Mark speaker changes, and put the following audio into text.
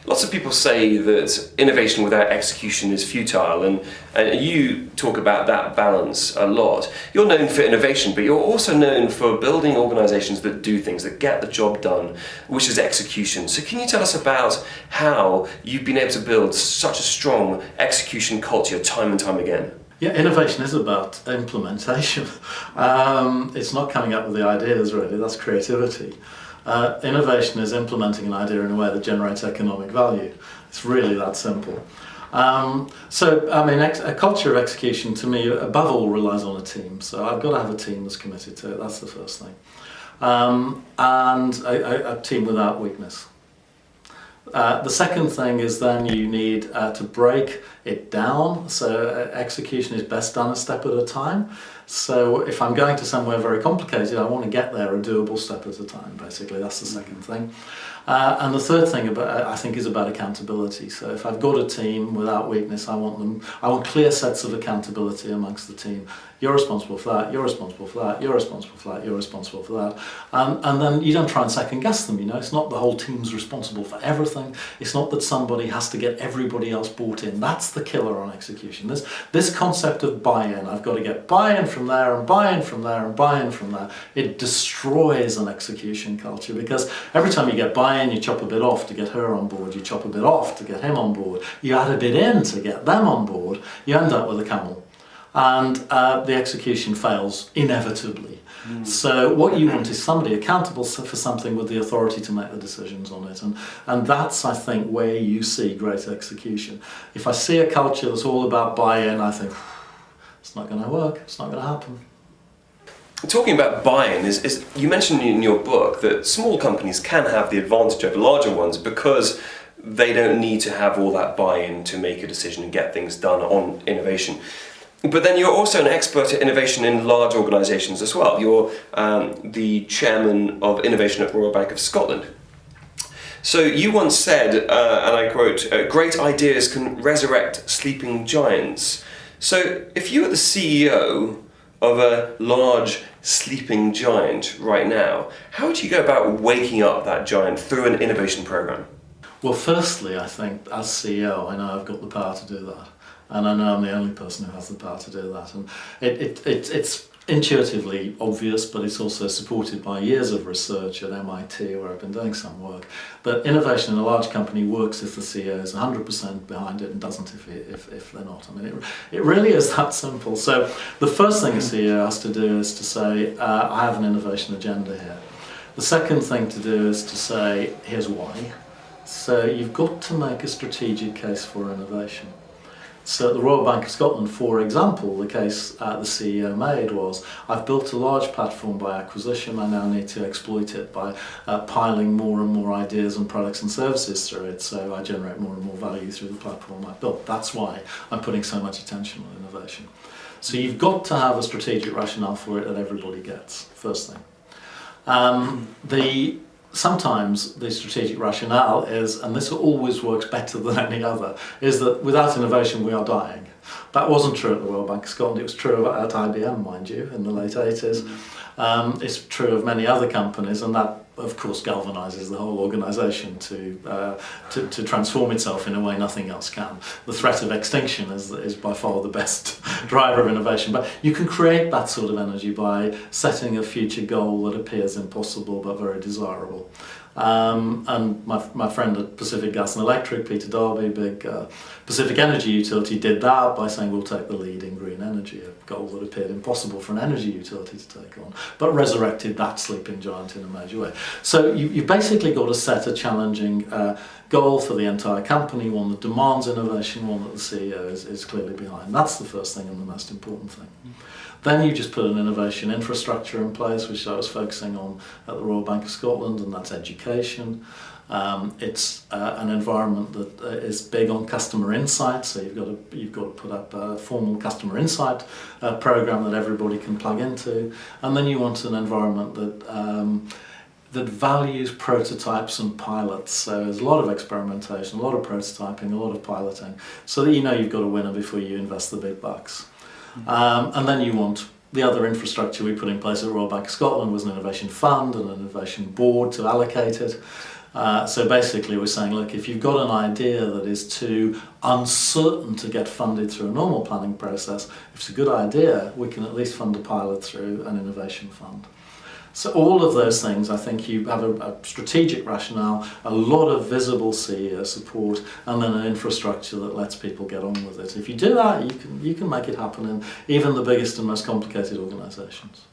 Speaker 1: Lots of people say that innovation without execution is futile, and you talk about that balance a lot. You're known for innovation, but you're also known for building organisations that do things, that get the job done, which is execution. So can you tell us about how you've been able to build such a strong execution culture time and time again?
Speaker 2: Yeah, innovation is about implementation. It's not coming up with the ideas, really, that's creativity. Innovation is implementing an idea in a way that generates economic value. It's really that simple. A culture of execution, to me, above all, relies on a team. So I've got to have a team that's committed to it, that's the first thing. And a team without weakness. The second thing is then you need to break it down. So execution is best done a step at a time. So if I'm going to somewhere very complicated, I want to get there a doable step at a time, basically. That's the second thing. And the third thing I think is about accountability. So if I've got a team without weakness, I want clear sets of accountability amongst the team. You're responsible for that, you're responsible for that, you're responsible for that, you're responsible for that. And then you don't try and second guess them, you know. It's not the whole team's responsible for everything. It's not that somebody has to get everybody else bought in. That's the killer on execution. This concept of buy-in, I've got to get buy-in from there and buy-in from there and buy-in from there. It destroys an execution culture, because every time you get buy-in, you chop a bit off to get her on board, you chop a bit off to get him on board, you add a bit in to get them on board, you end up with a camel. And the execution fails inevitably. So what you want is somebody accountable for something with the authority to make the decisions on it. And that's, I think, where you see great execution. If I see a culture that's all about buy-in, I think, it's not going to work, it's not going to happen.
Speaker 1: Talking about buy-in, is you mentioned in your book that small companies can have the advantage over larger ones because they don't need to have all that buy-in to make a decision and get things done on innovation. But then you're also an expert at innovation in large organisations as well. You're the chairman of innovation at Royal Bank of Scotland. So you once said, and I quote, "Great ideas can resurrect sleeping giants." So if you were the CEO of a large sleeping giant right now, how would you go about waking up that giant through an innovation programme?
Speaker 2: Well, firstly, I think as CEO, I know I've got the power to do that. And I know I'm the only person who has the power to do that. And it's intuitively obvious, but it's also supported by years of research at MIT, where I've been doing some work, that innovation in a large company works if the CEO is 100% behind it and doesn't if they're not. I mean, it really is that simple. So the first thing a CEO has to do is to say, I have an innovation agenda here. The second thing to do is to say, here's why. So you've got to make a strategic case for innovation. So at the Royal Bank of Scotland, for example, the case the CEO made was, I've built a large platform by acquisition, I now need to exploit it by piling more and more ideas and products and services through it, so I generate more and more value through the platform I've built. That's why I'm putting so much attention on innovation. So you've got to have a strategic rationale for it that everybody gets, first thing. Sometimes the strategic rationale is, and this always works better than any other, is that without innovation we are dying. That wasn't true at the Royal Bank of Scotland, it was true at IBM, mind you, in the late 80s. It's true of many other companies, and that of course galvanises the whole organisation to transform itself in a way nothing else can. The threat of extinction is by far the best driver of innovation, but you can create that sort of energy by setting a future goal that appears impossible but very desirable. And my friend at Pacific Gas and Electric, Peter Darby, big Pacific Energy utility, did that by saying we'll take the lead in green energy, a goal that appeared impossible for an energy utility to take on, but resurrected that sleeping giant in a major way. So you've basically got to set a challenging goal for the entire company, one that demands innovation, one that the CEO is clearly behind. That's the first thing and the most important thing. Then you just put an innovation infrastructure in place, which I was focusing on at the Royal Bank of Scotland, and that's education. It's an environment that is big on customer insight, so you've got to put up a formal customer insight program that everybody can plug into, and then you want an environment that values prototypes and pilots. So there's a lot of experimentation, a lot of prototyping, a lot of piloting, so that you know you've got a winner before you invest the big bucks. And then you want the other infrastructure we put in place at Royal Bank of Scotland was an innovation fund and an innovation board to allocate it. So basically we're saying, look, if you've got an idea that is too uncertain to get funded through a normal planning process, if it's a good idea, we can at least fund a pilot through an innovation fund. So all of those things, I think you have a strategic rationale, a lot of visible CEO support, and then an infrastructure that lets people get on with it. If you do that, you can make it happen in even the biggest and most complicated organisations.